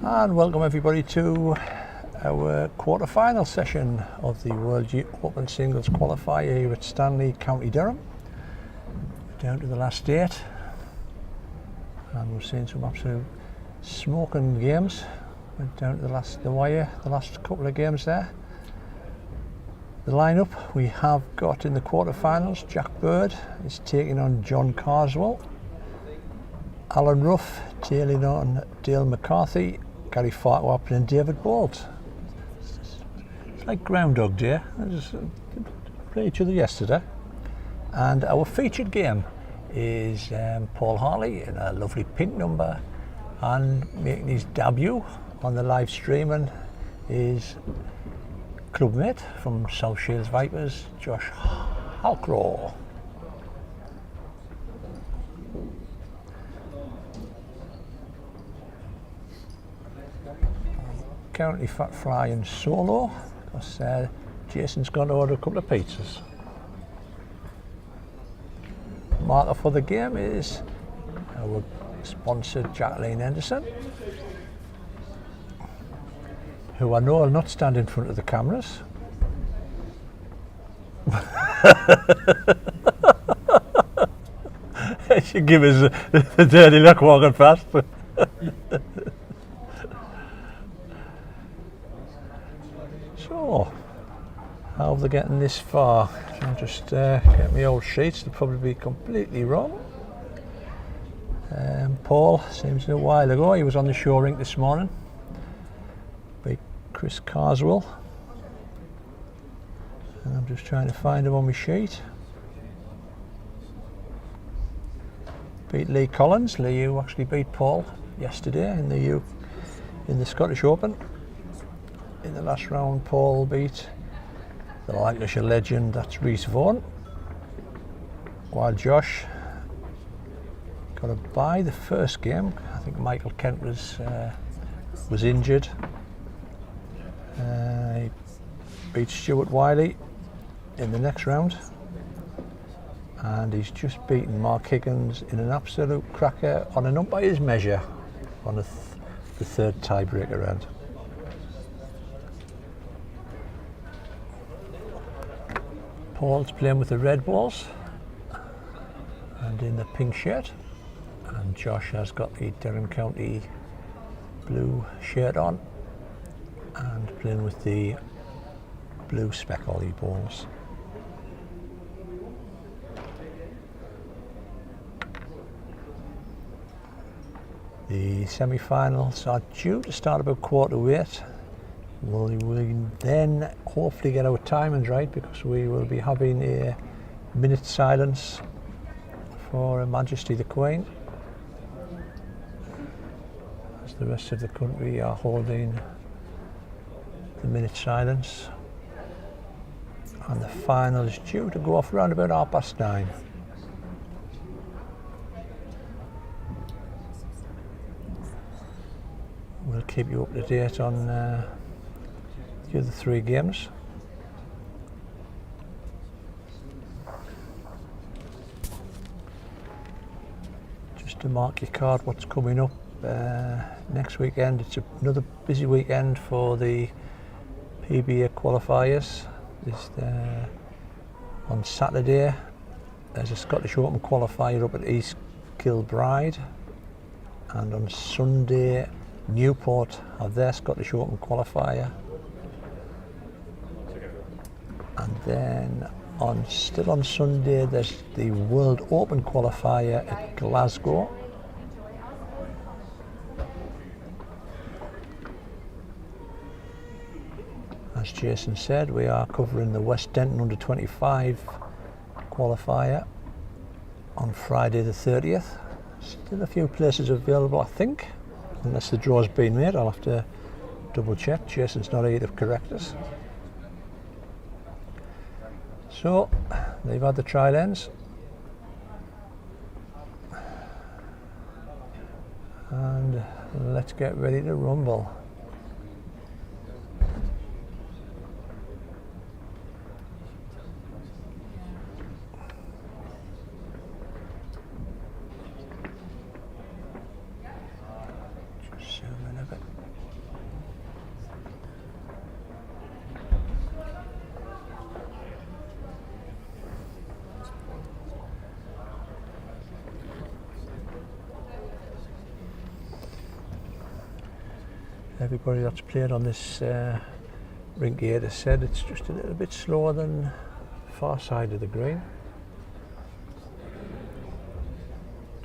And welcome everybody to our quarter-final session of the World Open Singles Qualifier here at Stanley, County Durham. Down to the last 8, and we've seen some absolute smoking games. Went down to the wire, the last couple of games there. The lineup we have got in the quarterfinals: Jack Bird is taking on John Carswell, Alan Ruff tailing on Dale McCarthy, Gary Farquhar playing David Bolt. It's like Groundhog Day. I just played each other yesterday. And our featured game is P.Hartley in a lovely pink number, and making his debut on the live streaming is clubmate from South Shields Vipers, J.Halcrow. Currently frying solo because Jason's gone to order a couple of pizzas. Marker for the game is our sponsor Jacqueline Henderson, who I know will not stand in front of the cameras. She give us the dirty look walking past. So, how are they getting this far? I'll just get my old sheets. They'll probably be completely wrong. Paul, seems a while ago, he was on the show rink this morning. Beat Chris Carswell. And I'm just trying to find him on my sheet. Beat Lee Collins. Lee, who actually beat Paul yesterday in the Scottish Open. In the last round, Paul beat the Lancashire legend, that's Rhys Vaughan. While Josh got a bye the first game. I think Michael Kent was injured. He beat Stuart Wiley in the next round, and he's just beaten Mark Higgins in an absolute cracker on an umpire's measure on the third tiebreaker round. Paul's playing with the red balls and in the pink shirt, and Josh has got the Durham County blue shirt on and playing with the blue speck ollie balls. The semi-finals are due to start about 7:15. We will then hopefully get our timings right, because we will be having a minute silence for Her Majesty the Queen, as the rest of the country are holding the minute silence. And the final is due to go off around about 9:30. We'll keep you up to date on the other 3 games. Just to mark your card what's coming up next weekend. It's another busy weekend for the PBA qualifiers. On Saturday there's a Scottish Open qualifier up at East Kilbride, and on Sunday Newport have their Scottish Open qualifier. And then still on Sunday there's the World Open qualifier at Glasgow. As Jason said, we are covering the West Denton under 25 qualifier on Friday the 30th. Still a few places available, I think, unless the draw's been made. I'll have to double check. Jason's not here to correct us. So, they've had the trial ends, and let's get ready to rumble. Just zoom in a bit. everybody that's played on this rink here has said it's just a little bit slower than far side of the green.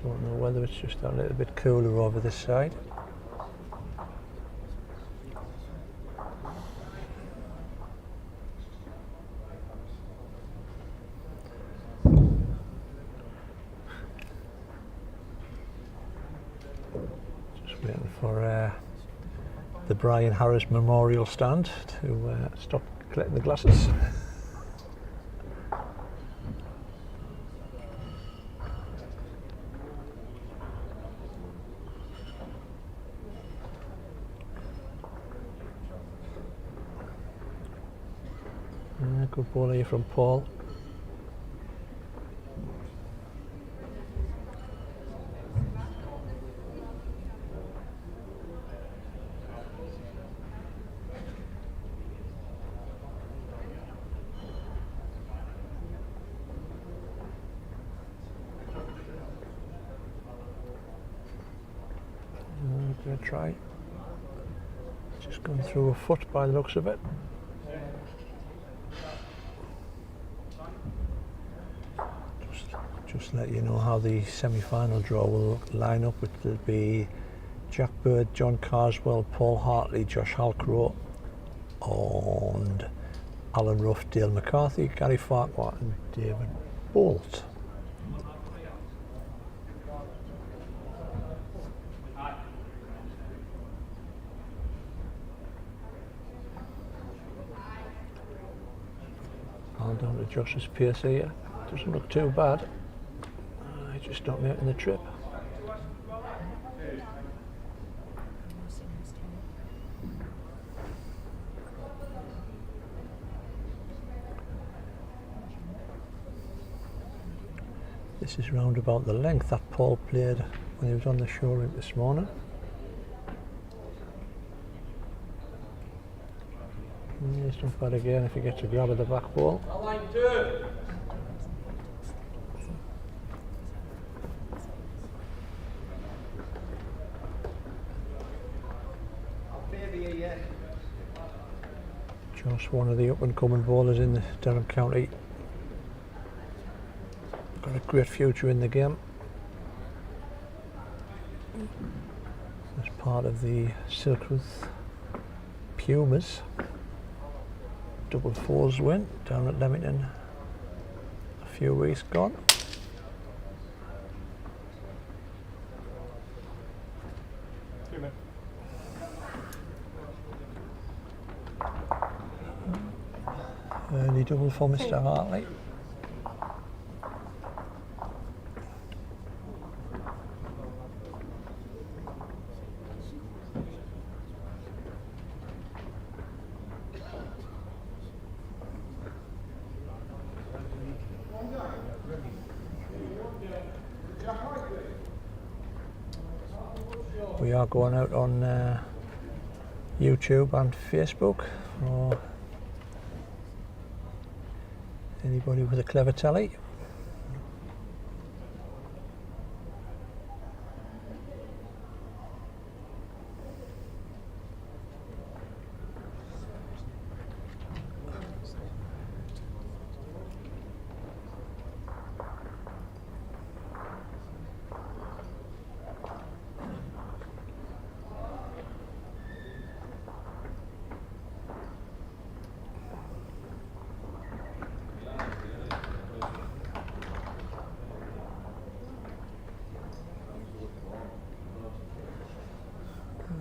Don't know whether it's just a little bit cooler over this side. Just waiting for the Brian Harris Memorial Stand to stop collecting the glasses. Good ball here from Paul. Good try. Just going through a foot by the looks of it. Just let you know how the semi-final draw will line up. It'll be Jack Bird, John Carswell, Paul Hartley, J.Halcrow, and Alan Ruff, Dale McCarthy, Gary Farquhar and David Bolt. All down to Josh's pace here. Doesn't look too bad. Just not making the trip. This is round about the length that Paul played when he was on the show rink this morning. It's not bad again if he gets a grab of the back ball. Josh, one of the up and coming bowlers in the Durham County. Got a great future in the game. As part of the Silkworth Pumas double fours win down at Leamington a few weeks gone. Early double for Mr. Hartley. We are going out on YouTube and Facebook for anybody with a clever telly.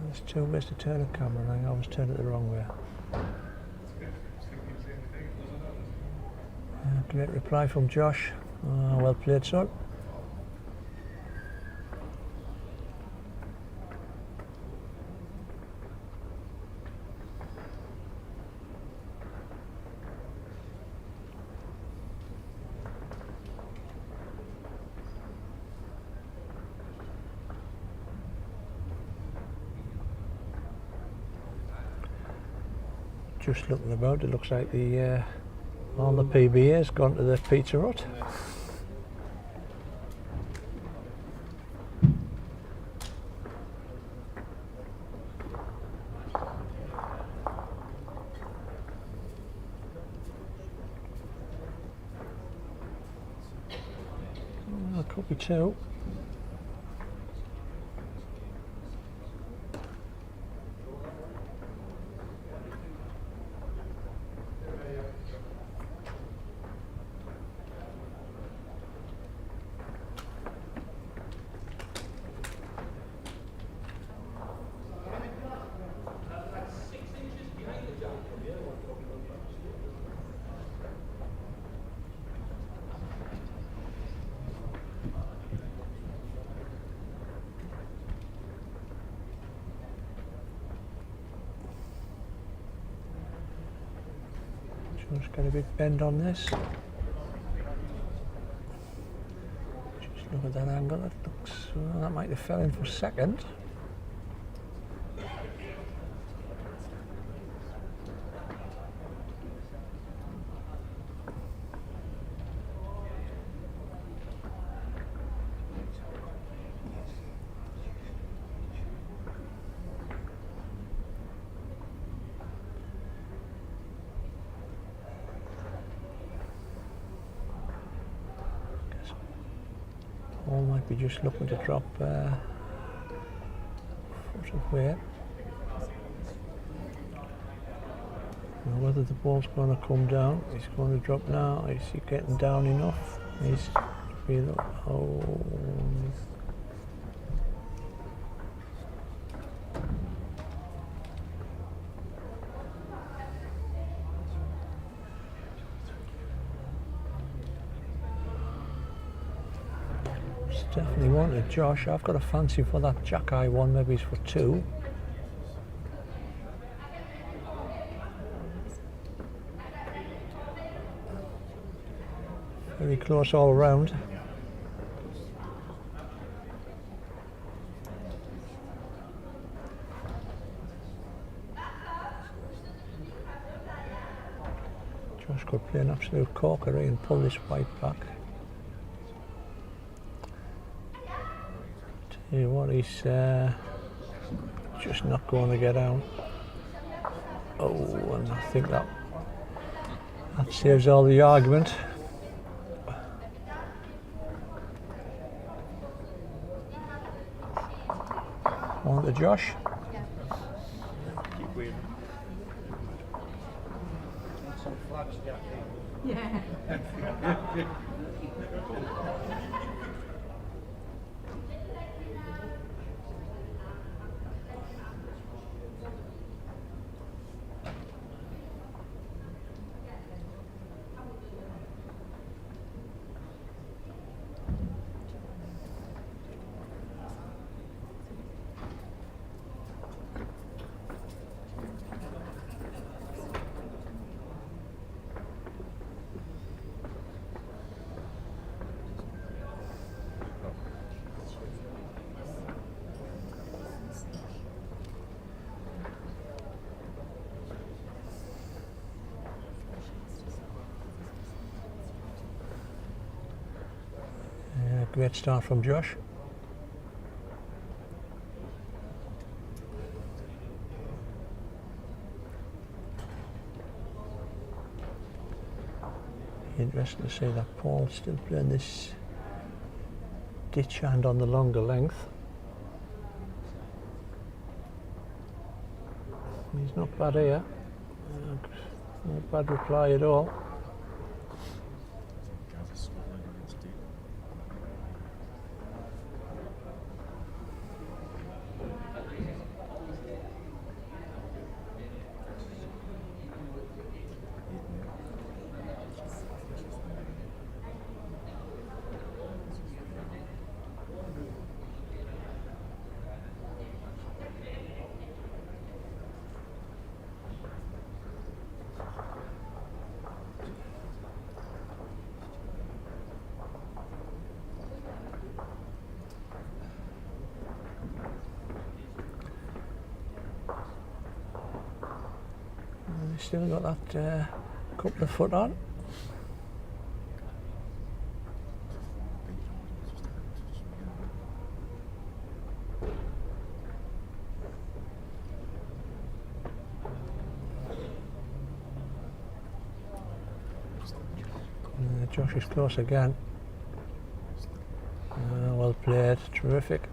There's two ways to turn a camera, and I always turn it the wrong way. Great reply from Josh. Well played, son. Just looking about, it looks like the all the PBA's gone to the Pizza Hut. Could be two. Just get a bit bend on this. Just look at that angle. That looks. Well, that might have fell in for a second. Paul might be just looking to drop foot of weight. Now whether the ball's going to come down, he's going to drop now. Is he getting down enough? He's oh. Definitely wanted Josh. I've got a fancy for that Jack-eye one, maybe it's for two. Very close all around. Josh could play an absolute corker and pull this white back. Tell you what, he's just not going to get out. Oh, and I think that saves all the argument. On to Josh. Keep waiting. Some flags, Yeah. Great start from Josh. Interesting to see that Paul still playing this ditch hand on the longer length. He's not bad here. Not bad reply at all. Still got that couple of foot on. Josh is close again. Well played, terrific.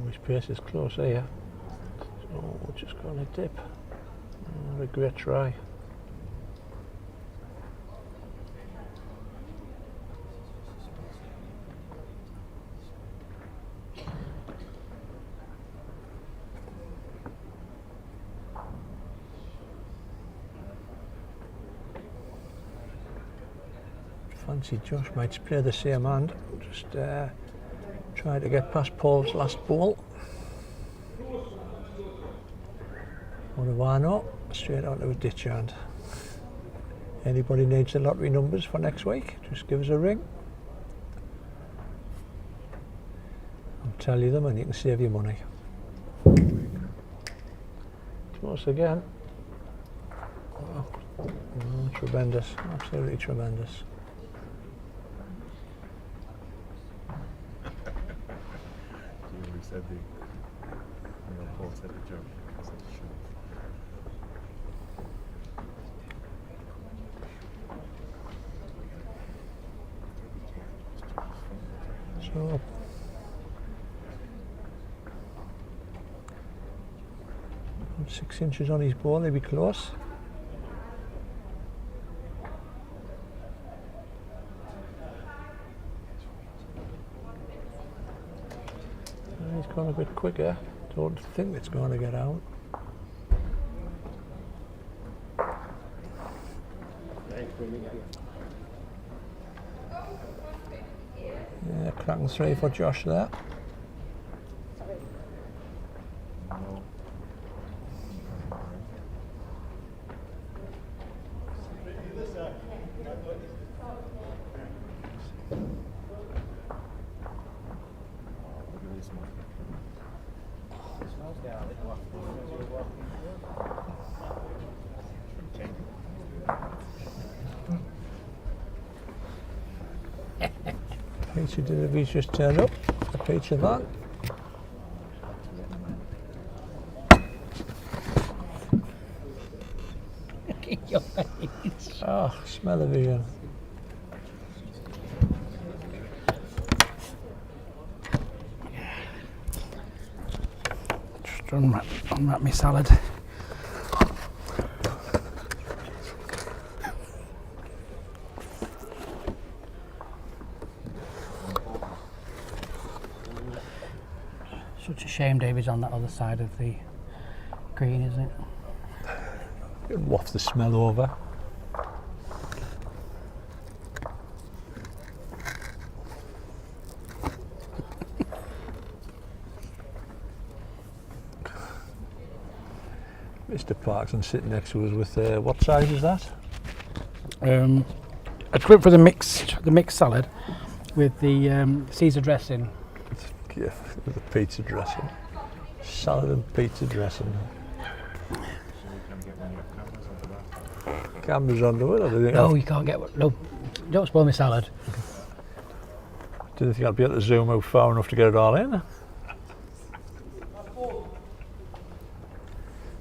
His pace is close here. So we're just going to dip. A great try. Fancy Josh might play the same hand. Just try to get past Paul's last ball. What do I know? Straight onto a ditch hand. Anybody needs the lottery numbers for next week, just give us a ring. I'll tell you them and you can save your money. Close again. Oh, tremendous, absolutely tremendous. You said Paul said the joke. So 6 inches on his ball, he'll be close. He's gone a bit quicker. Don't think it's going to get out. Yeah, cracking 3 for Josh there. Pizza delivery's just turned up. A pizza van. Oh, smell-o-vision. Just unwrap my salad. Such a shame David's on that other side of the green, isn't it? You can waft the smell over. Mr. Parkson sitting next to us with what size is that? I'd go for the mixed salad with the Caesar dressing. Yeah, with the pizza dressing. Salad and pizza dressing. Cameras onto it, I don't think. No, you can't get one. No, don't spoil my salad. Didn't think I'd be able to zoom out far enough to get it all in.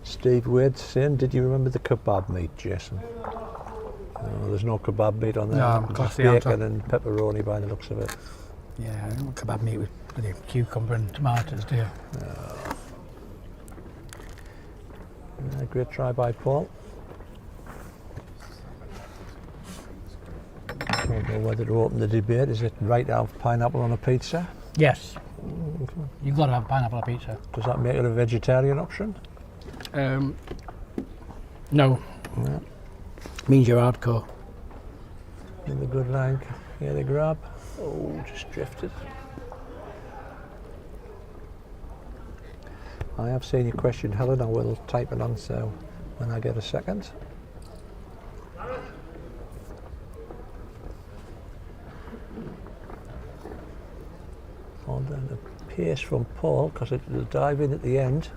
Steve Wade saying, did you remember the kebab meat, Jason? No, there's no kebab meat on there. No, just bacon and pepperoni by the looks of it. Yeah, I don't kebab meat with cucumber and tomatoes, do you? Great try by Paul. Don't know whether to open the debate. Is it right to have pineapple on a pizza? Yes. You've got to have pineapple on pizza. Does that make it a vegetarian option? No. Yeah. Means you're hardcore. In the good line, here the grab. Oh, just drifted. I have seen your question, Helen. I will type an answer when I get a second. And then the pace from Paul, because it will dive in at the end.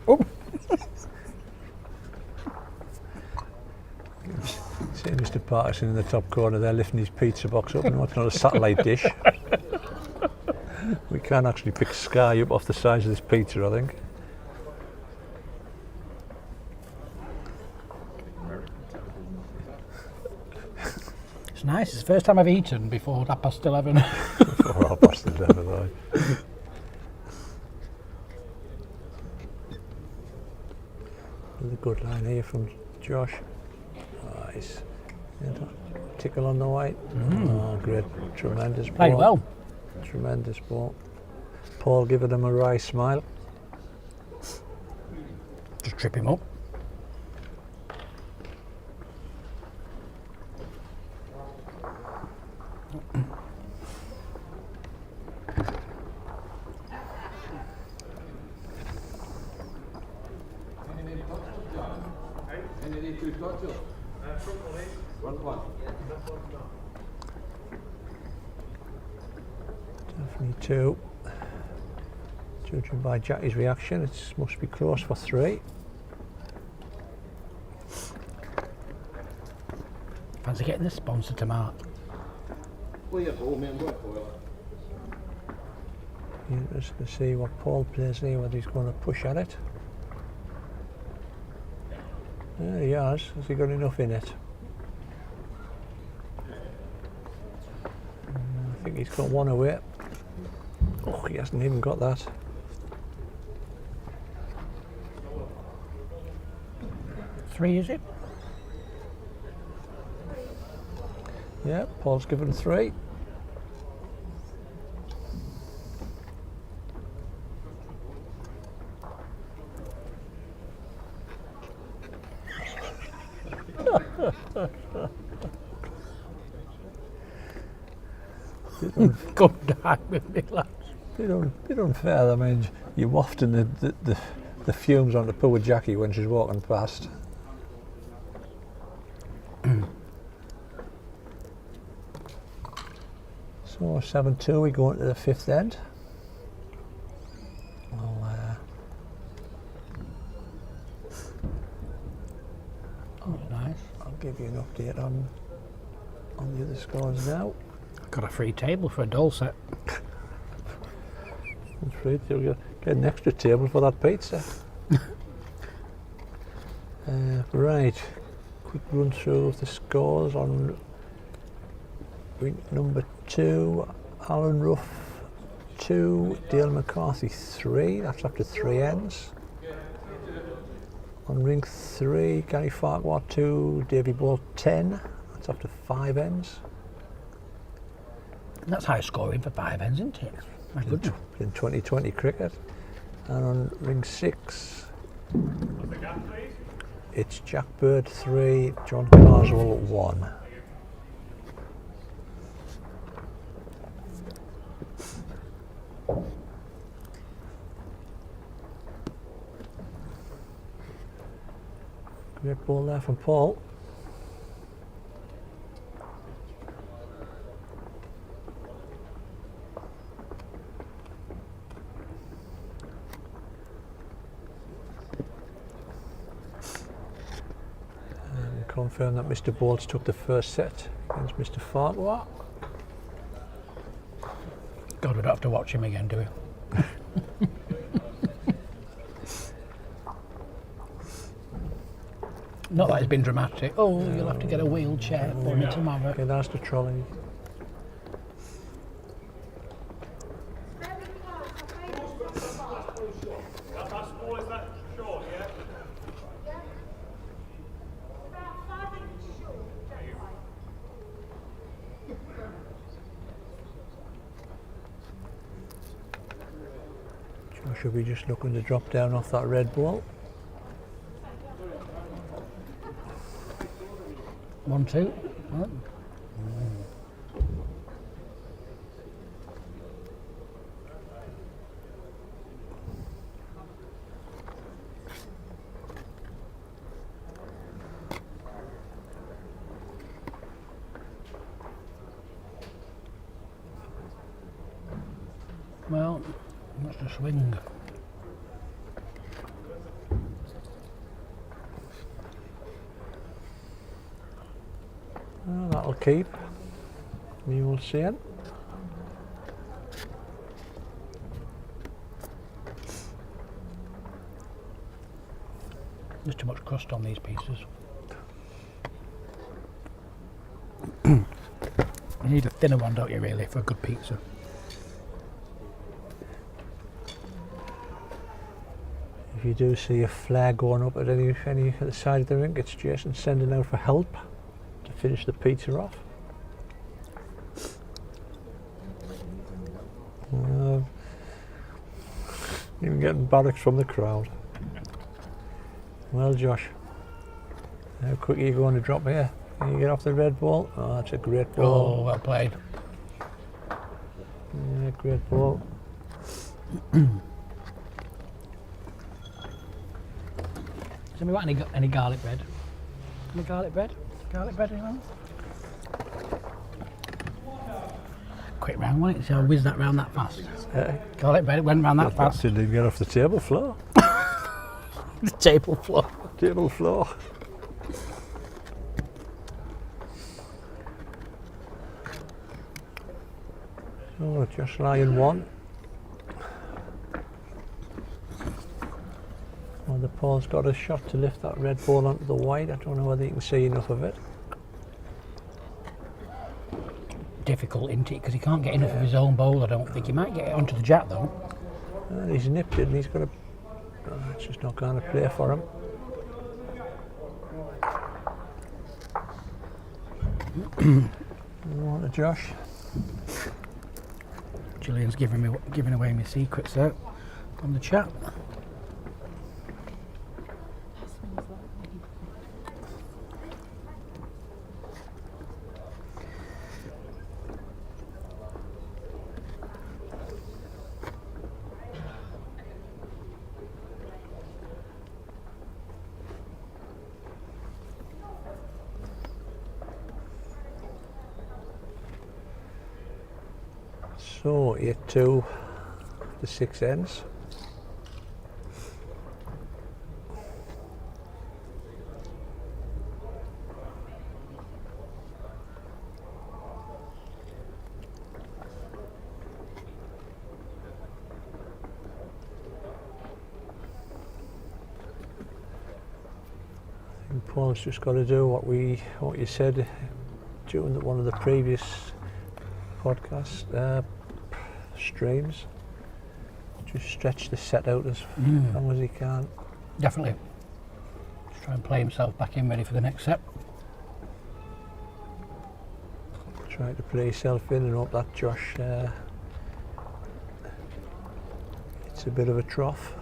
Oh, See Mr. Patterson in the top corner there lifting his pizza box up and what's not a satellite dish. We can't actually pick sky up off the size of this pizza, I think. it's nice. It's the first time I've eaten before 11:30. Or I'll pass the dinner though. Another good line here from Josh. Nice. Tickle on the white. Oh, great. Tremendous ball. Played well. Tremendous ball. Paul giving him a wry smile. Just trip him up. Definitely two. Judging by Jackie's reaction, it must be close for three. Fancy getting the sponsor to mark. Interesting to see what Paul plays here, whether he's going to push at it. Yeah, he has. Has he got enough in it? I think he's got one away. Oh, he hasn't even got that. Three, is it? Yeah, Paul's given three. Come down with me, lads. Bit unfair. I mean, you're wafting the fumes onto poor Jackie when she's walking past. So 7-2, we go into the fifth end. Oh, nice. I'll give you an update on the other scores now. Got a free table for a doll set. That's right, you'll get an extra table for that pizza. Right, quick run through of the scores on ring number 2, Alan Ruff 2, Dale McCarthy 3, that's after 3 ends. On ring 3, Gary Farquhar 2, Davy Ball 10, that's after 5 ends. That's high scoring for 5 ends, isn't it? My goodness. In 2020 cricket. And on ring 6, it's Jack Bird 3, John Carswell 1. Great ball there from Paul. Confirm that Mr. Bolts took the first set against Mr. Farquhar. God, we don't have to watch him again, do we? Not that it's been dramatic. Oh, you'll have to get a wheelchair for me tomorrow. Okay, that's the trolley. Should be just looking to drop down off that red ball. 1-2. Oh. Well, that's the swing. That'll keep. Mule saying. There's too much crust on these pieces. You need a thinner one, don't you, really, for a good pizza? If you do see a flare going up at any other side of the rink, it's Jason sending out for help to finish the pizza off. Even getting barracks from the crowd. Well, Josh, how quick are you going to drop here? Can you get off the red ball? Oh, that's a great ball. Oh, well played. Yeah, great ball. Has anyone got any garlic bread? Any garlic bread? Garlic bread, anyone? Quick round, wasn't it? So whiz that round that fast. Garlic bread, it went round that fast. Didn't even get off the table floor. The table floor. Table floor. So just lying one. Well, the Paul's got a shot to lift that red ball onto the white. I don't know whether you can see enough of it. Difficult, isn't it? Because he can't get enough of his own bowl, I don't think. He might get it onto the jack, though. He's nipped it and he's got a... it's just not going to play for him. On to Josh. Gillian's giving away my secrets there on the chat. So 8-2 the 6 ends. I think Paul's just got to do what you said during one of the previous podcast streams. Just stretch the set out as long as he can. Definitely. Just try and play himself back in ready for the next set. Try to play yourself in and hope that Josh it's a bit of a trough.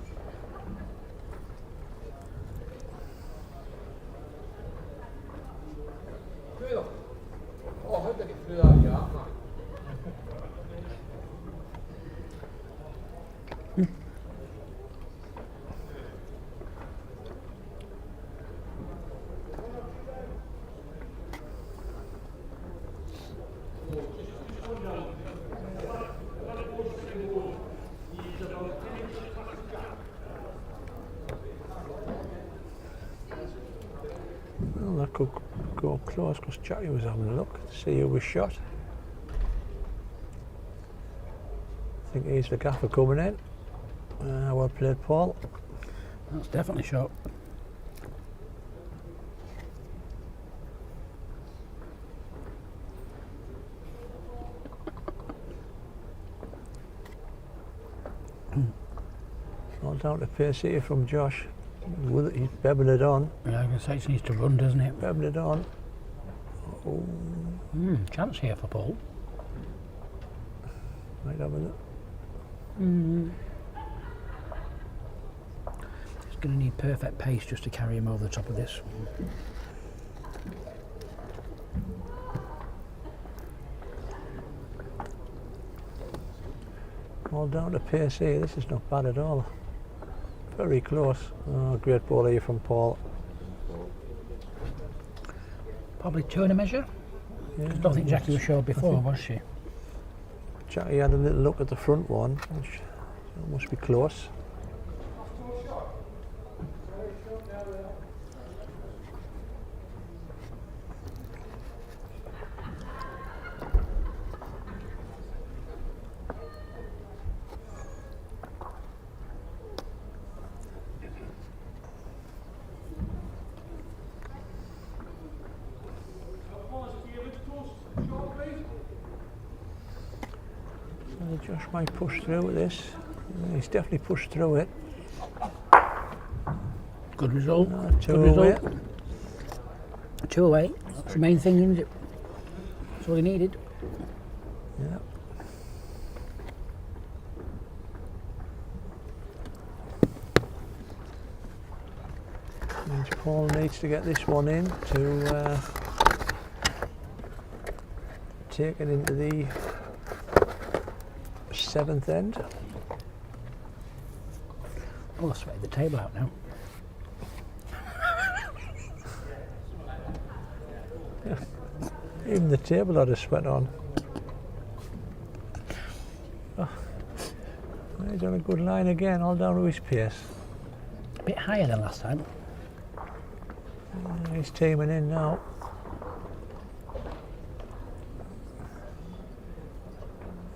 Well, that could go close because Jackie was having a look to see who was shot. I think he's the gaffer coming in. Well played, Paul. That's definitely shot. All down to pace here from Josh. He's bebbing it on. Yeah, I was going to say it needs to run, doesn't it? Bebbing it on. Oh, Chance here for Paul. might have it. He's going to need perfect pace just to carry him over the top of this. All down to pace here. This is not bad at all. Very close. Oh, great ball here from Paul. Probably two in a measure. Yeah, I don't think Jackie was sure before, was she? Jackie had a little look at the front one, which must be close. Josh might push through with this. He's definitely pushed through it. Good result. Two Good away. result. 2 away. That's the main thing, isn't it? That's all he needed. Yeah. Means Paul needs to get this one in to take it into the 7th end. Oh, I've sweated the table out now. Even the table had a sweat on. Oh. He's on a good line again, all down to his pace. A bit higher than last time. He's teaming in now.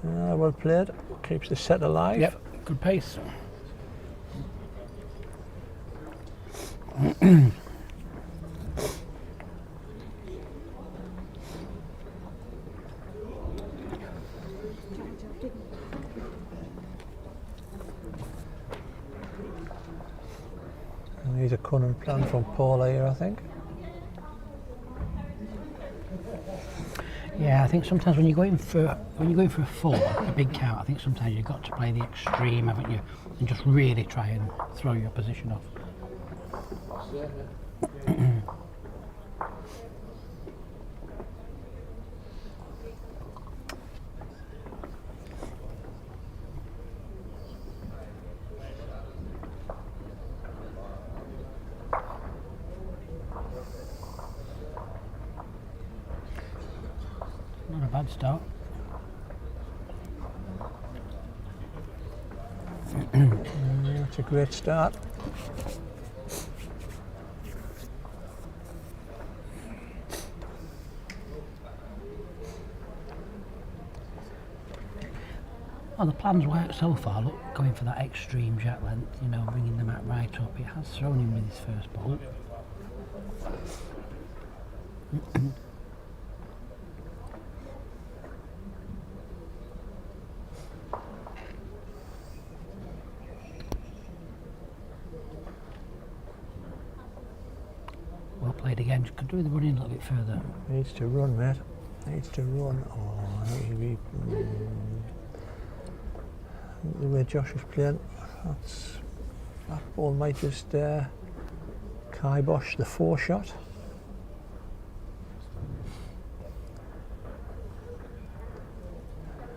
Well played. Keeps the set alive. Yep, good pace. And he's a cunning plan from Paul here, I think. Yeah, I think sometimes when you're going for a 4, a big count, I think sometimes you've got to play the extreme, haven't you? And just really try and throw your position off. Not a bad start. That's a great start. Well, the plan's worked so far. Look, going for that extreme jack length, you know, bringing the mat right up. It has thrown him with his first ball. Well played again. Could do with the running a little bit further. Needs to run, mate. Needs to run. The way Josh is playing, that ball might just kibosh the 4 shot.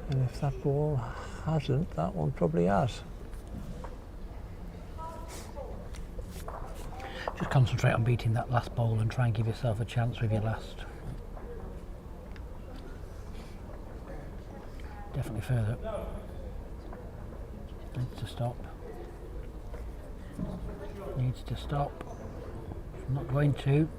And if that ball hasn't, that one probably has. Just concentrate on beating that last ball and try and give yourself a chance with your last. Definitely further. Needs to stop. Needs to stop. Not going to.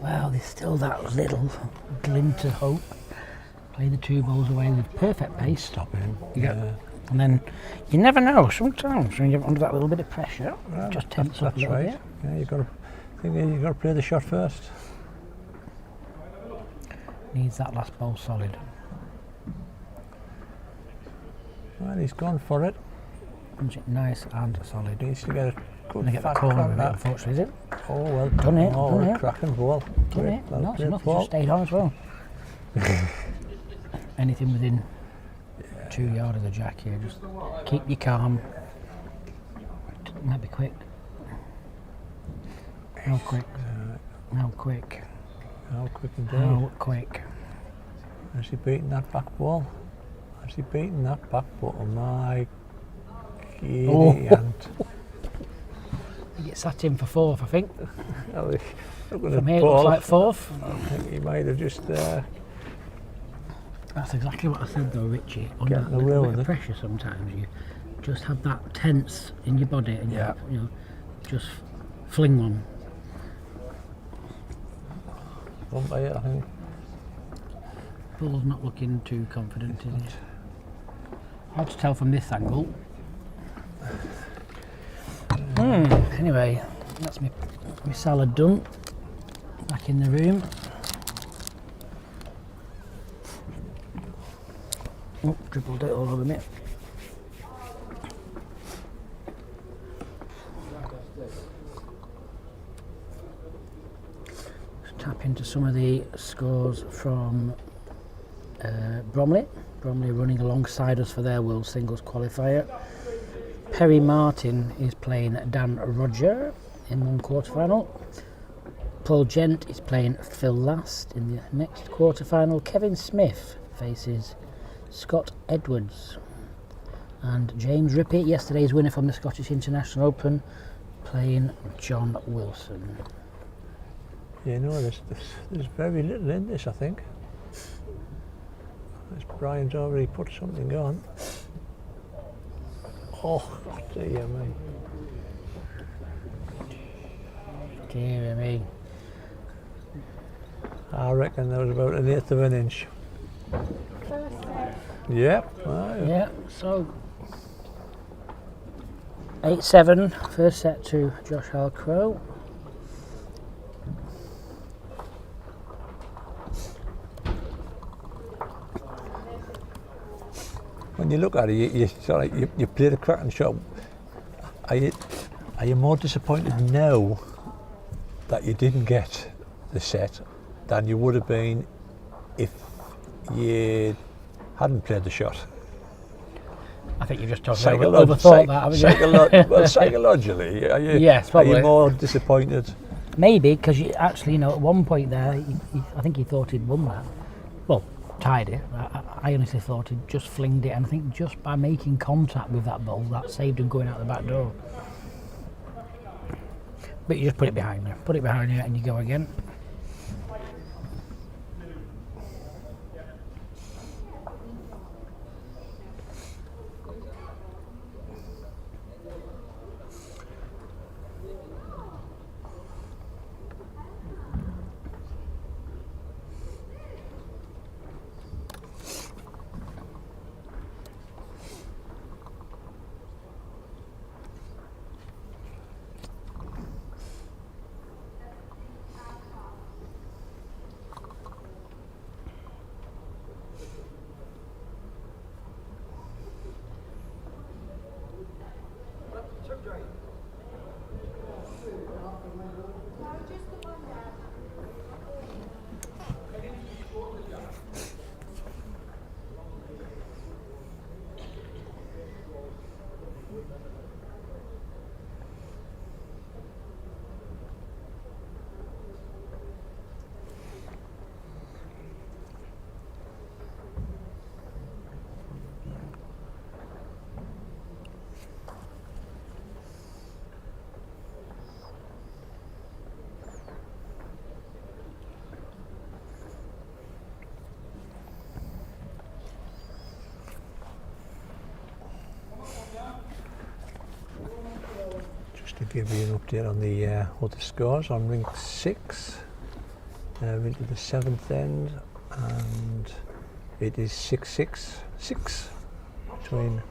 Well, there's still that little glint of hope. Play the 2 balls away with perfect pace. Stop him. Yeah. And then you never know. Sometimes when you're under that little bit of pressure, it just tense up a little bit. Yeah, you've got to play the shot first. Needs that last ball solid. Well, he's gone for it. Wants it nice and solid. Needs to get a good Gonna get the fat corner crack of it, that. unfortunately, is it? Oh well. Done it, Oh, done a it. cracking ball. Done it. Well, No, it's great enough. It's ball. just stayed on as well. Anything within 2 yards of the jack here, just keep you calm. Might be quick. How quick? How quick? How quick indeed. How quick? Has he beaten that back ball? Has he beaten that back ball? Oh my giant. He gets sat in for 4th, I think. From here it looks like 4th. I think he might have just That's exactly what I said though, Richie. Under Getting that away little bit with of it. pressure sometimes you just have that tense in your body and Yeah. you know, just fling one. umpire, I think. Paul's not looking too confident, is he? Hard to tell from this angle. Anyway, that's my salad done. Back in the room. Oh, dribbled it all over me. Let's tap into some of the scores from Bromley. Bromley running alongside us for their World Singles Qualifier. Perry Martin is playing Dan Roger in one quarterfinal. Paul Gent is playing Phil Last in the next quarterfinal. Kevin Smith faces Scott Edwards. And James Rippey, yesterday's winner from the Scottish International Open, playing John Wilson. You know, there's very little in this, I think. Brian's already put something on. Oh, dear me. Dear me. I reckon that was about 1/8 of an inch. Yep. Yeah, so 8-7, first set to J.Halcrow. When you look at it, you played a cracking shot. Are you more disappointed now that you didn't get the set than you would have been if you hadn't played the shot? I think you've just overthought that, haven't you? Well, psychologically, are you, Yes, are you probably. more disappointed? Maybe, because you actually, at one point there, I think he thought he'd won that. Well, tied it. I honestly thought he'd just flinged it, and I think just by making contact with that ball, that saved him going out the back door. But you just put it behind you. Put it behind you and you go again. To give you an update on the other scores on ring 6, into the 7th end, and it is 6-6 between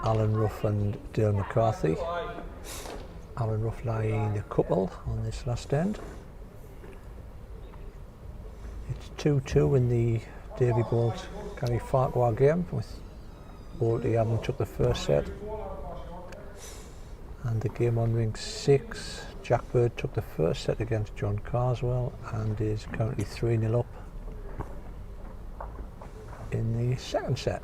Alan Ruff and Dale McCarthy. Alan Ruff lying a couple on this last end. It's 2-2 in the Davy Bolt Gary Farquhar game, with Bolty having took the first set. And the game on ring 6, Jack Bird took the first set against John Carswell and is currently 3-0 up in the second set.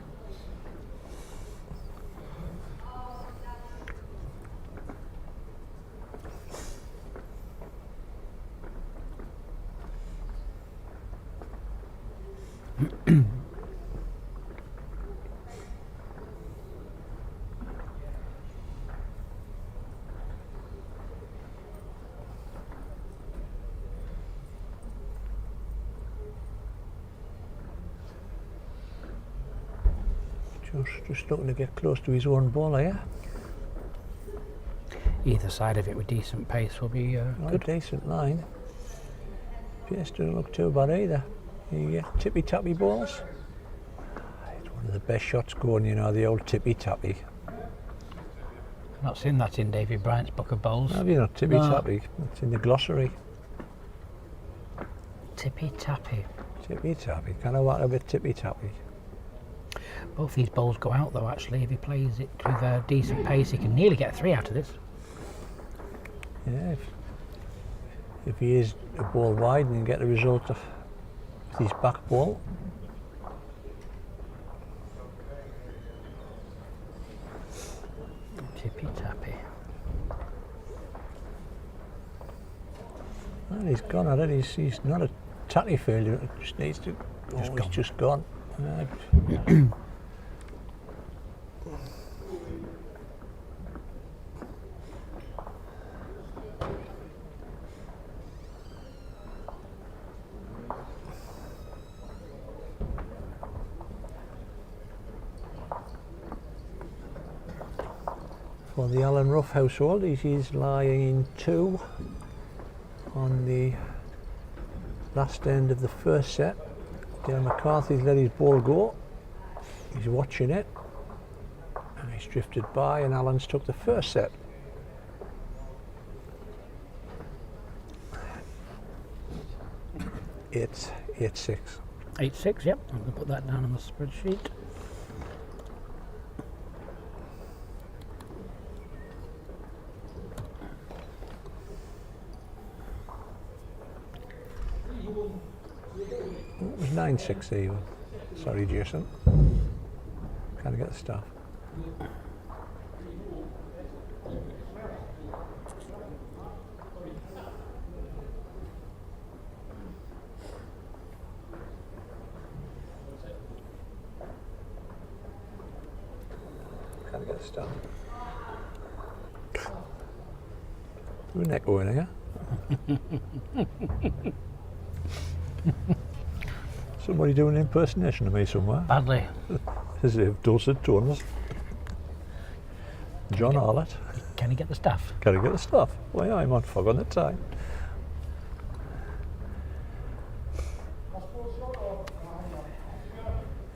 Just looking to get close to his own ball here. Either side of it with decent pace will be A good. decent line. Pierce doesn't look too bad either. You get tippy tappy balls. It's one of the best shots going, you know, the old tippy tappy. I've not seen that in David Bryant's book of bowls. Have you not? Tippy No. tappy. It's in the glossary. Tippy tappy. Tippy tappy. Kind of whack a bit tippy tappy. Both these bowls go out though. Actually, if he plays it with a decent pace, he can nearly get 3 out of this. Yeah. If he is a ball wide and you get the result of his back ball. Tippy tappy. Well, he's gone at it. He's not a tatty failure. It just needs to. He's just gone. For the Alan Ruff household, he's lying 2 on the last end of the first set. Dale McCarthy's let his ball go. He's watching it, and he's drifted by, and Alan's took the first set. It's 8-6. 8-6. Yep. I'm going to put that down on the spreadsheet. It was 9-6 even. Sorry, Jason. Can't get the stuff. Can't get the stuff. We're not going here. Somebody doing an impersonation of me somewhere. Badly. As if dulcet tones. John Arlett. Can he get the stuff? Can I get the stuff? Well, yeah, I'm on fog on the time.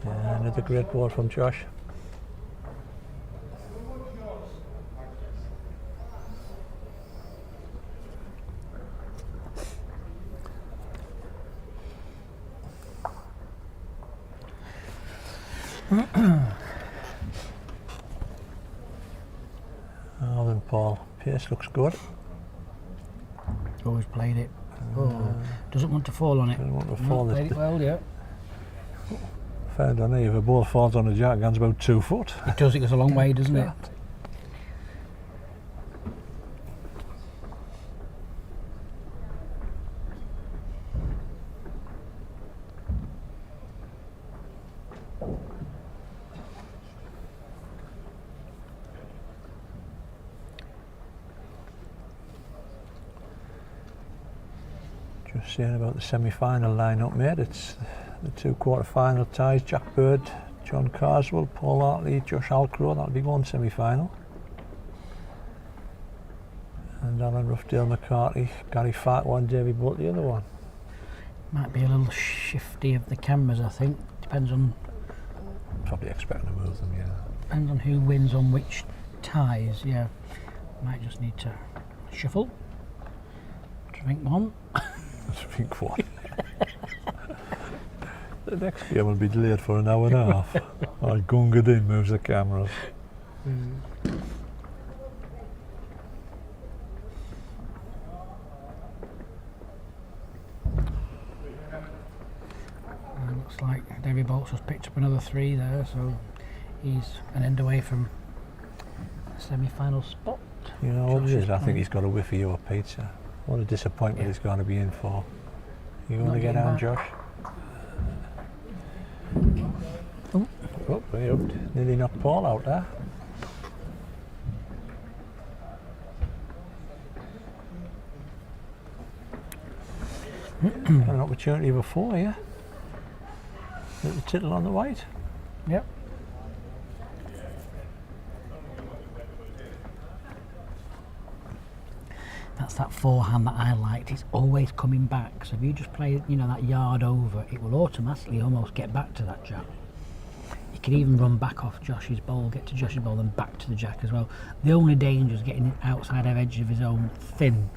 Yeah, another great ball from Josh. Oh, then Paul. Pierce looks good. Always played it. Oh, doesn't want to fall on it. Doesn't want to No, fall. played it well, yeah. Found on here, if a ball falls on a jack, it's about 2 foot. It does, it goes a long way, doesn't it? Just saying about the semi-final line-up, mate. It's the 2 quarter-final ties. Jack Bird, John Carswell, Paul Hartley, J.Halcrow. That'll be one semi-final. And Alan Ruff, Dale McCarthy, Gary Farquhar and David Butt the other one. Might be a little shifty of the cameras, I think. Depends on Probably expecting to move them, yeah. depends on who wins on which ties, yeah. Might just need to shuffle. Drink one. I think what? The next game will be delayed for an hour and a half. Gunga Din moves the cameras. Looks like David Bolts has picked up another 3 there, so he's an end away from a semi-final spot. You know what it Josh is? is I think playing. he's got a whiff of your pizza. What a disappointment he's going to be in for. You want Not to get getting down, back. Josh? Oh, way up. Nearly knocked Paul out there. Had an opportunity before, yeah? Little tittle on the white. Yep. That's that forehand that I liked. It's always coming back. So if you just play, you know, that yard over, it will automatically almost get back to that jack. You can even run back off Josh's bowl, get to Josh's bowl, and back to the jack as well. The only danger is getting it outside of edge of his own fin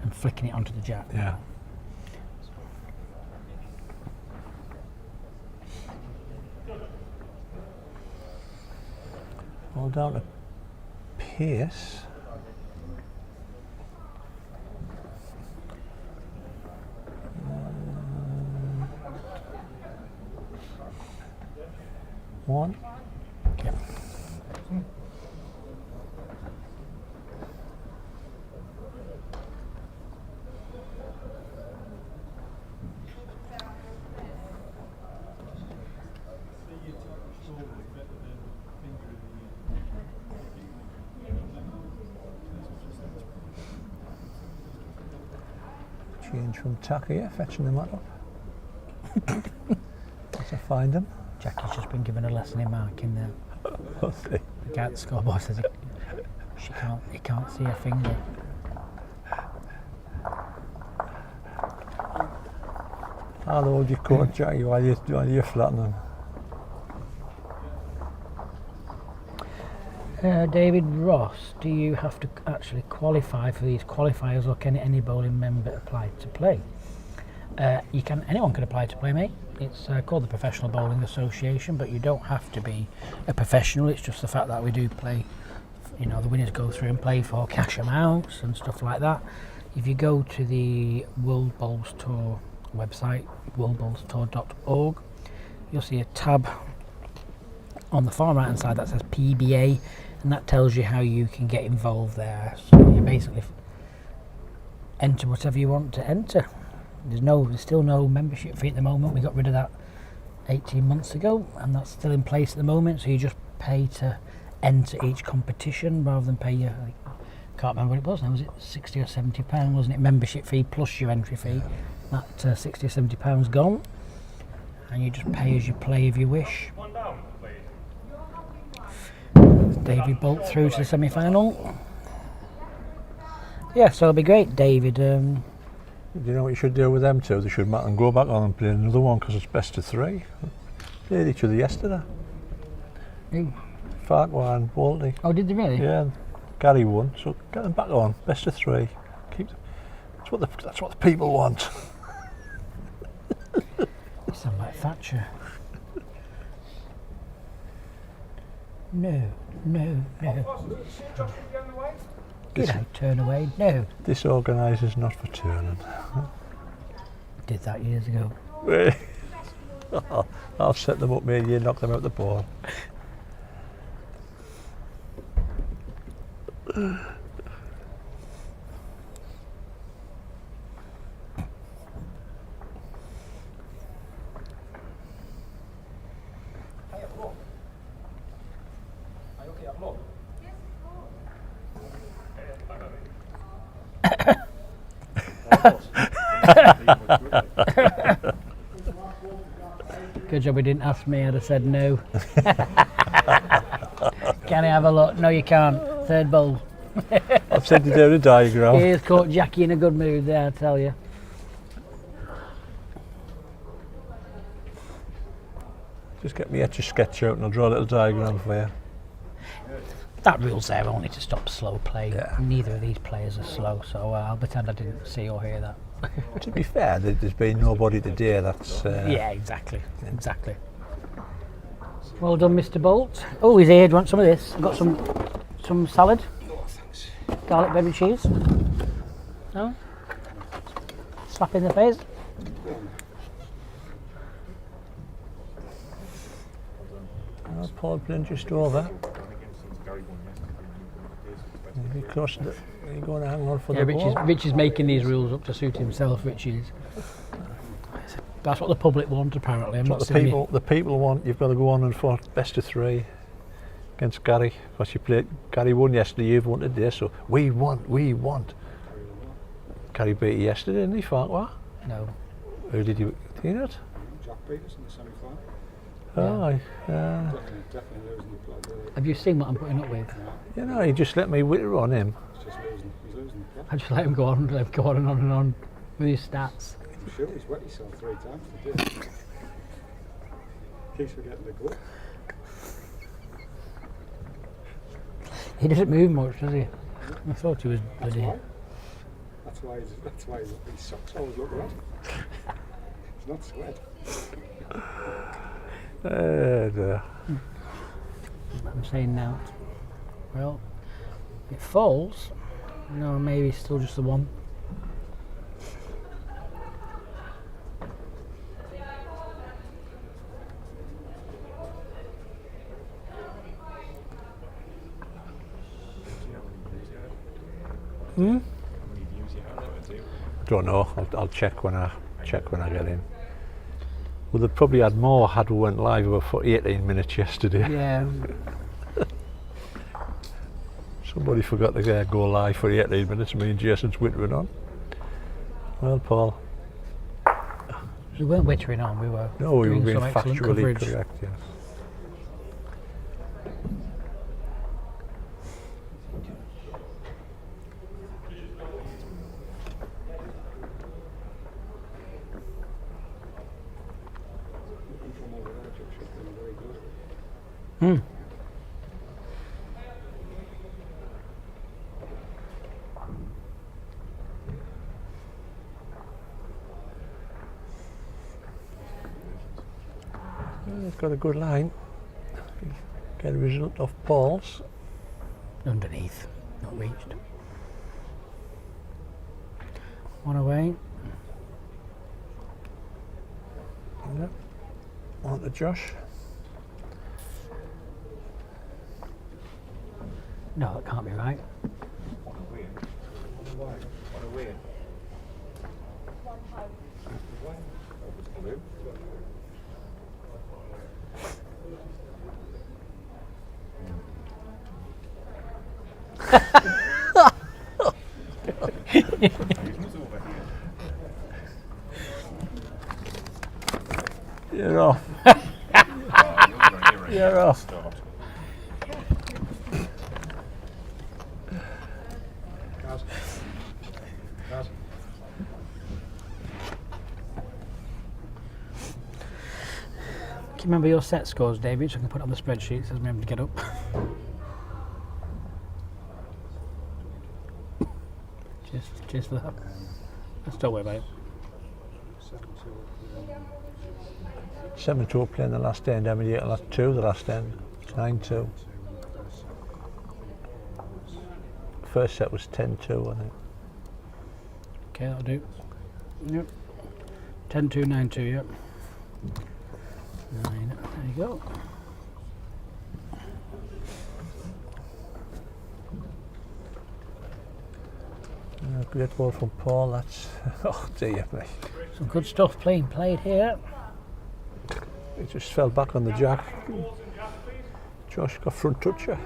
and flicking it onto the jack. Yeah. All down to pace. One. Yep. Change from tack here, fetching them up. Let's find them. Jackie's just been given a lesson in marking there. What's it? The guy at the scoreboard says he can't see a finger. I'll hold your coat, Jackie, while you're flattening them. David Ross, do you have to actually qualify for these qualifiers, or can any bowling member apply to play? You can. Anyone can apply to play, mate. It's called the Professional Bowling Association, but you don't have to be a professional. It's just the fact that we do play. You know, the winners go through and play for cash amounts and stuff like that. If you go to the World Bowls Tour website, worldbowlstour.org, you'll see a tab on the far right hand side that says PBA, and that tells you how you can get involved there. So you basically enter whatever you want to enter. There's still no membership fee at the moment. We got rid of that 18 months ago, and that's still in place at the moment. So you just pay to enter each competition rather than pay your, I can't remember what it was now, was it 60 or 70 pounds, wasn't it? Membership fee plus your entry fee. That 60 or 70 pounds gone, and you just pay as you play if you wish. One down, please. David Bolt through to the semi-final. Yeah, so it'll be great, David. Do you know what you should do with them two? They should mat and go back on and play another one, because it's best of three. Played each other yesterday. Who? Farquhar and Walty. Oh, did they really? Yeah, Gary won, so get them back on. Best of three. That's what the people want. You sound like Thatcher. No. Did I turn away? No. Disorganisers not for turning. Did that years ago. I'll set them up, mate. You knock them out the ball. Good job he didn't ask me, I'd have said no. Can I have a look? No, you can't. Third bowl. I've sent you down a diagram. Here's caught Jackie in a good mood there, I tell you. Just get me etch a sketch out and I'll draw a little diagram for you. That rule's there only to stop slow play. Yeah. Neither of these players are slow, so I'll pretend I didn't see or hear that. To be fair, there's been nobody today that's... Yeah, exactly. Well done, Mr. Bolt. Oh, he's here. Do you want some of this? I've got some salad. Oh, thanks. Garlic bread and cheese. No? Slap in the face. Oh, Paul playing just over. Are you going to hang on for the ball? Rich is making these rules up to suit himself, Rich is. That's what the public want, apparently. The people want. You've got to go on and for best of three against Gary, because you played. Gary won yesterday, you've won today, so we want. Gary beat you yesterday, didn't he, Farquhar? No. Who did you not? Jack beat us in the semi-final. Oh, Definitely losing the plot. Have you seen what I'm putting up with? you know, he just let me whitter on him. He's just losing. He's losing the plot. I just let him go on, and on and on with his stats. I'm sure he's wet himself 3 times today. Keeps forgetting to go. He doesn't move much, does he? I thought he was That's bloody. why. That's why his socks always look red. It's not sweat. I'm saying now. Well, it falls. No, maybe still just the one. Hmm? How many views you have on it too? Don't know. I'll check when I get in. Well, they probably had more had we went live about for 18 minutes yesterday. Yeah. Somebody forgot to go live for 18 minutes. Me and Jason's whittering on. Well, Paul. We weren't wittering on. We were. No, we were doing being some excellent factually coverage. correct. Yes. From over there, Josh has been very good. Hmm. Well, got a good line. Get a result of Paul's. Underneath, not reached. One away. Yep. On to Josh. No, that can't be right. What a win. What a win. Why? That was blue. Who's over here? You're off. Oh, You're off. Start. Guys. Guys. Can you remember your set scores, David? So I can put it on the spreadsheet so I remember to get up. Cheers for that. Let's don't worry about it. 7-2. 7-2 playing the last end. How many? Last two. The last end. 9-2. First set was 10-2, I think. Okay, that'll do. Yep. 10-2, 9-2, yep. 9, there you go. Great ball from Paul. That's oh dear me. Some good stuff played here. It just fell back on the jack. Josh got front toucher.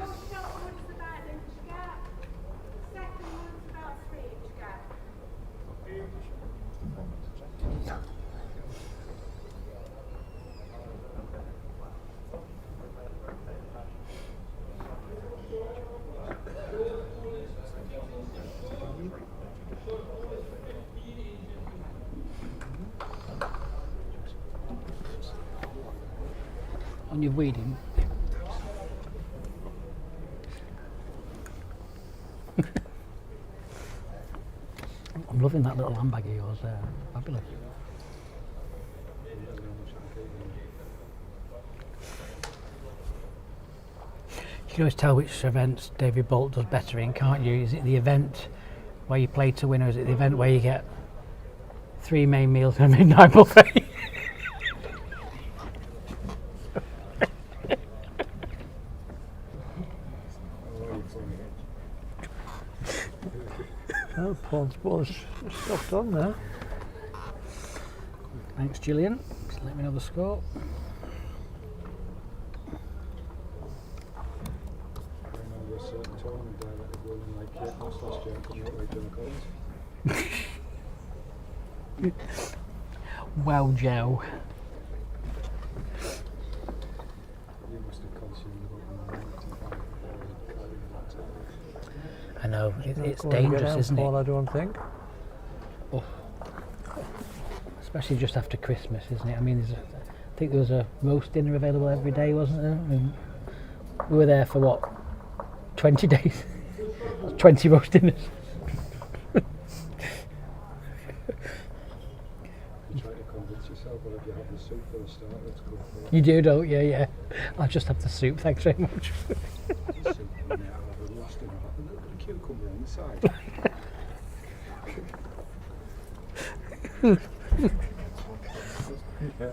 On your weeding. I'm loving that little handbag of yours there. Fabulous. You can always tell which events David Bolt does better in, can't you? Is it the event where you play to win, or is it the event where you get 3 main meals and a midnight buffet? Oh, Paul's ball is stopped on there. Thanks, Gillian. Just let me know the score. I remember a certain tournament director going in like Kate Moss last year and coming out like John Collins. Well, Joe. concerned about them hitting back or carrying that time. I know, it's Not going to get dangerous, out, isn't Paul, it? I don't think. Especially just after Christmas, isn't it? I mean, I think there was a roast dinner available every day, wasn't there? I mean, we were there for what, 20 days? 20 roast dinners. You try to convince yourself, well, if you have the soup for the start, let's go for it. You do, don't you? Yeah. I'll just have the soup, thanks very much. Soup and then I'll have a roast and a little bit of cucumber on the side. Yeah.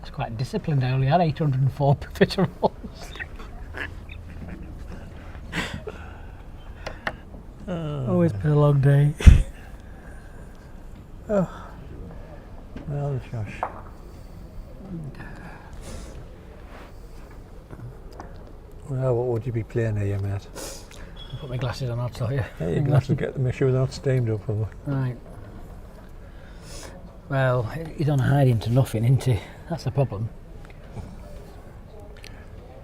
It's quite disciplined. I only had 804 fritter rolls. Oh, it's been a long day. Well, Josh. Well, what would you be playing here, mate? I'll put my glasses on, I'll tell you. Yeah, you're going to have to make sure they're not stained up. Right. Well, he's on hiding to nothing, isn't he? That's the problem.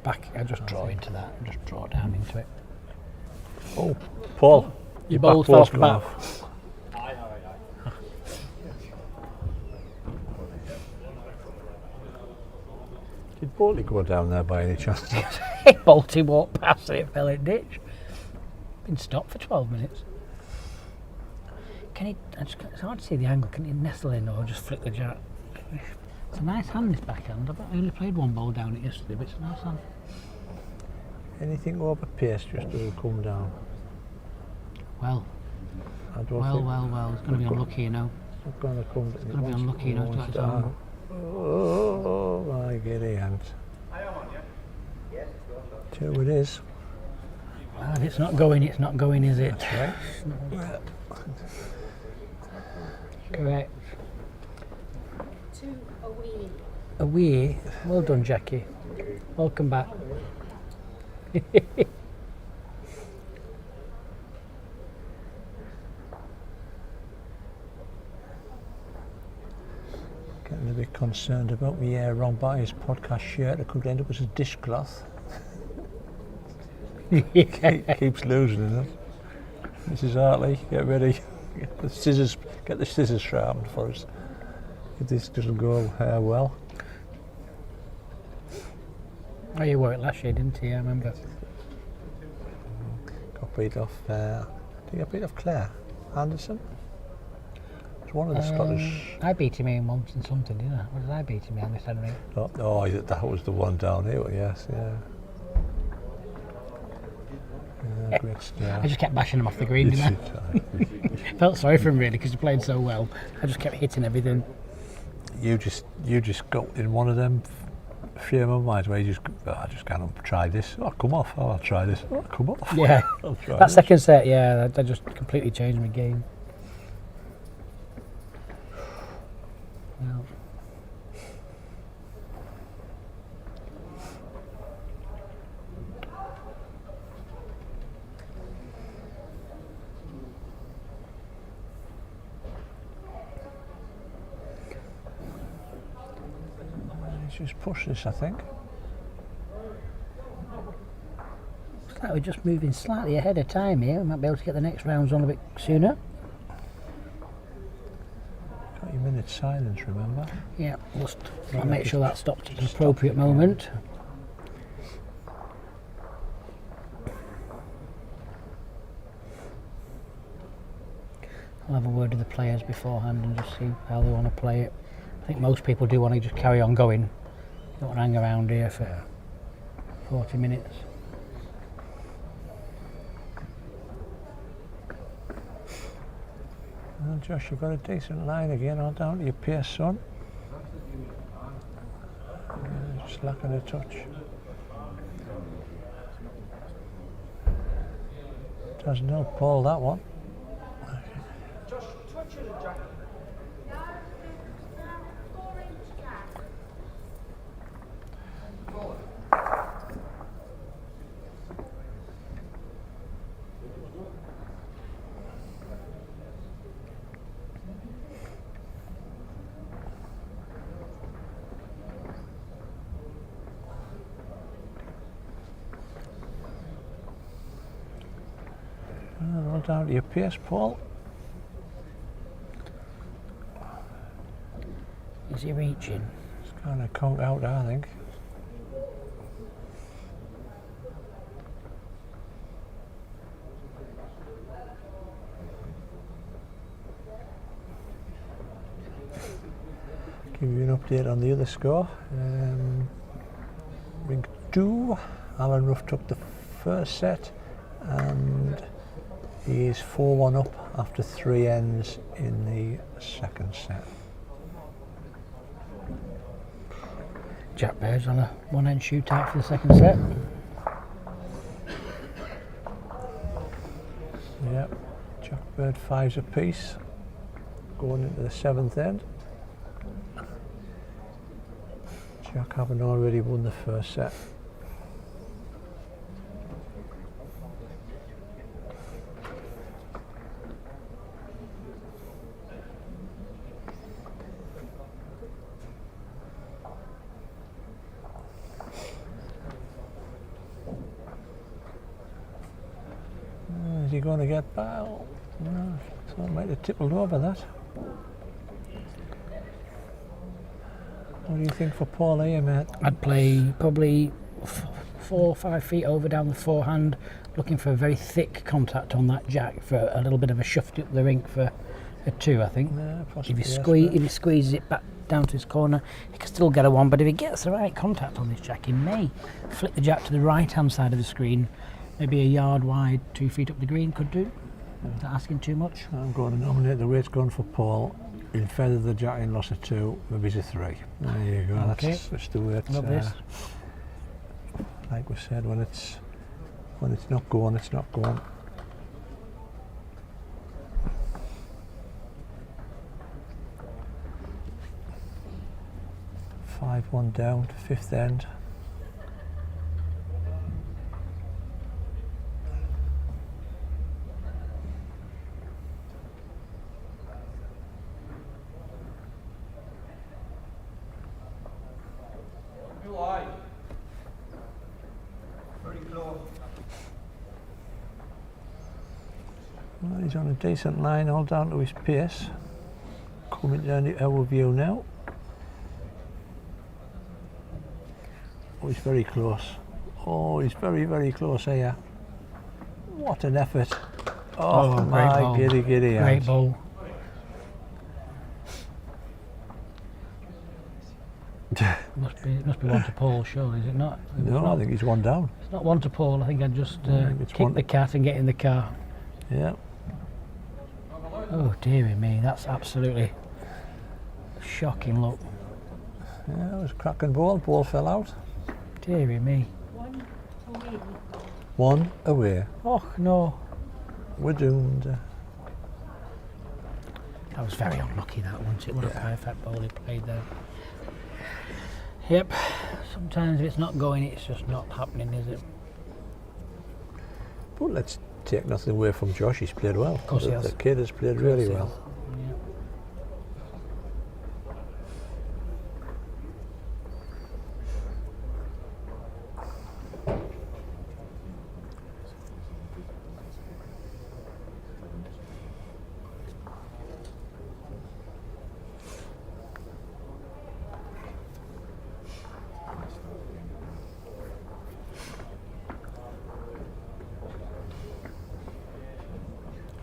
Back, I just draw into that, and just draw down into it. Oh, Paul, Your back bowl's fell off post the gone bat. off. Did Bolty go down there by any chance? Bolty walked past and it fell in ditch. Been stopped for 12 minutes. Can he? It's hard to see the angle. Can he nestle in or just flick the jack? It's a nice hand, this backhand. I only played one ball down it yesterday, but it's a nice hand. Anything over pace just doesn't come down. Well, I don't well, think well, well. It's going to be unlucky, you know. it's not going to come. It's gonna be unlucky, you know, to let it down. Oh, my giddy hand. 2 it is. Well, if it's not going, it's not going, is it? That's right. Correct. 2 away. Away. Well done, Jackie. Welcome back. Getting a bit concerned about me Ron Barry's podcast shirt. It could end up as a dishcloth. Keeps losing it. Mrs. Hartley, get ready. Get the scissors sharpened for us. If this doesn't go well. Oh, you wore it last year, didn't you? I remember. Got beat off. Did he get beat off Claire Anderson? It's one of the Scottish. I beat him in once in something, didn't I? What did I beat him in this Henry? Oh, that was the one down here. Yes, yeah. Yeah, great stuff. I just kept bashing him off the green, didn't I? Felt sorry for him really because he played so well. I just kept hitting everything. You just got in one of them frame of mind where you I just can't try this. Oh, come off. Oh, I'll try this. Oh, come off. Yeah, I'll try that this. second set, yeah, that just completely changed my game. Well, Let's just push this, I think. looks like we're just moving slightly ahead of time here. We might be able to get the next rounds on a bit sooner. Got your minute silence, remember? Yeah, I'll make sure that stops at an appropriate moment. I'll have a word with the players beforehand and just see how they want to play it. I think most people do want to just carry on going. You don't want to hang around here for 40 minutes. Well, Josh, you've got a decent line again, all down to your pace, son. Just lacking a touch. Doesn't help Paul, that one. All down to your pace, Paul. Is he reaching? It's kind of conked out, I think. Give you an update on the other score. Ring 2, Alan Ruff took the first set and he is 4-1 up after 3 ends in the second set. Jack Bird's on a one-end shootout for the second set. Yep, Jack Bird 5s apiece going into the 7th end. Jack having already won the first set. Is he going to get back? No, so it might have tippled over that. What do you think for Paul here, mate? I'd play probably 4 or 5 feet over down the forehand, looking for a very thick contact on that jack for a little bit of a shove up the rink for a 2, I think. Yeah, If possibly. he squeezes it back down to his corner, he can still get a 1, but if he gets the right contact on this jack, he may flick the jack to the right-hand side of the screen, maybe a yard wide, 2 feet up the green, could do. Is that asking too much? I'm going to nominate the way it's gone for Paul. He'll feather the jack in, loss of 2, maybe it's a 3. There you go, Okay. that's the way it's, Love this. like we said, when it's not going, it's not going. Five-1 down to 5th end. Too high. Very close. Well, he's on a decent line, all down to his pace. Coming down the our view now. Oh, he's very close. Oh, he's very, very close here. What an effort. Oh, great my ball. giddy Great hands. ball. Must be one to Paul, surely, is it not? No, I think he's 1 down. It's not one to Paul. I think I'd just think it's kick one- the cat and get in the car. Yeah. Oh, dearie me, that's absolutely shocking look. Yeah, it was a cracking ball. Ball fell out. Dearie me. 1 away. 1 away. Oh, no. We're doomed. That was very unlucky, that one. It was a perfect ball he played there. Yep. Sometimes if it's not going, it's just not happening, is it? But let's take nothing away from Josh. He's played well. Of course he has. The kid has played really Of course he well. has. Yeah.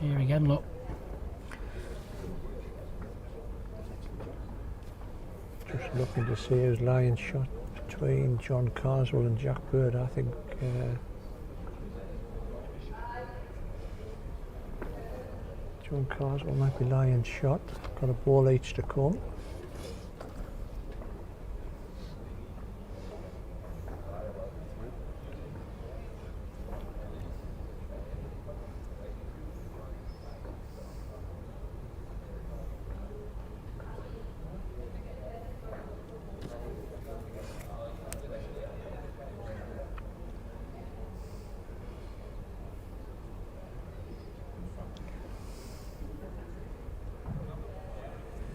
Here again, look. Just looking to see who's lying shot between John Carswell and Jack Bird. I think John Carswell might be lying shot. Got a ball each to come.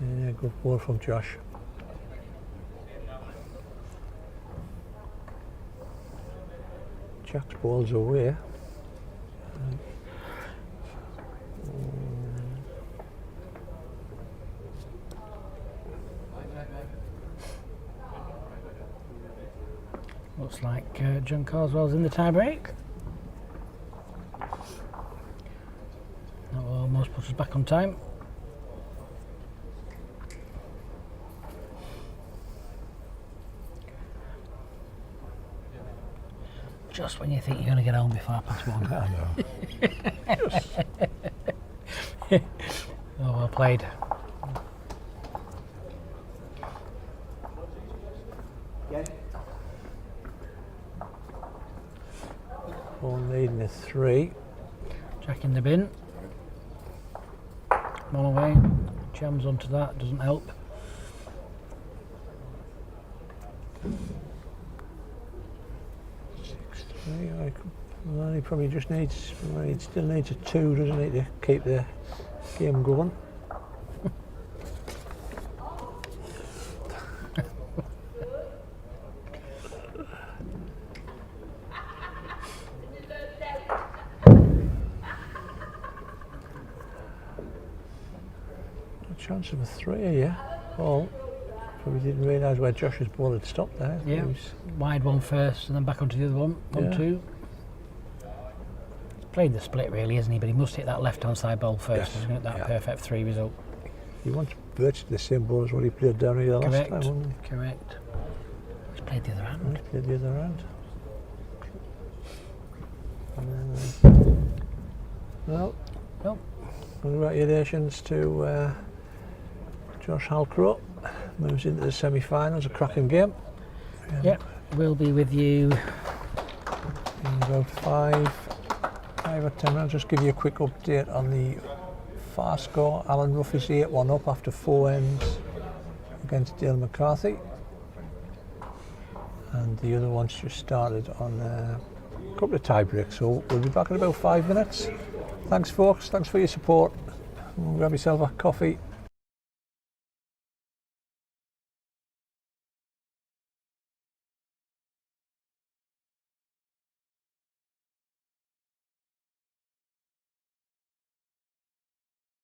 Yeah, good ball from Josh. Jack's ball's away. Looks like John Carswell's in the tie break. That will almost put us back on time. Just when you think you're going to get home before 1:30. I know. Oh, well played. One leading a 3. Jack in the bin. One away. Jams onto that, doesn't help. Well, he probably just needs, well, he still needs a 2, doesn't he, to keep the game going. A chance of a 3 here. Paul probably didn't realise where Josh's ball had stopped there. Yeah, He was- wide one first and then back onto the other one. 1-2. Played the split really, isn't he? But he must hit that left hand side ball first, Yes. to get that Yeah. perfect 3 result. He wants virtually the same ball as what he played down here last Correct. time, wasn't he? Correct. He's played the other hand. He played the other hand. Well, Well, congratulations to J.Halcrow. Moves into the semi-finals, a cracking game. yeah, we'll be with you. In about 5 or 10 minutes. Just give you a quick update on the far score. Alan Ruff is 8-1 up after 4 ends against Dale McCarthy. And the other one's just started on a couple of tie breaks. So we'll be back in about 5 minutes. Thanks folks, thanks for your support. Grab yourself a coffee.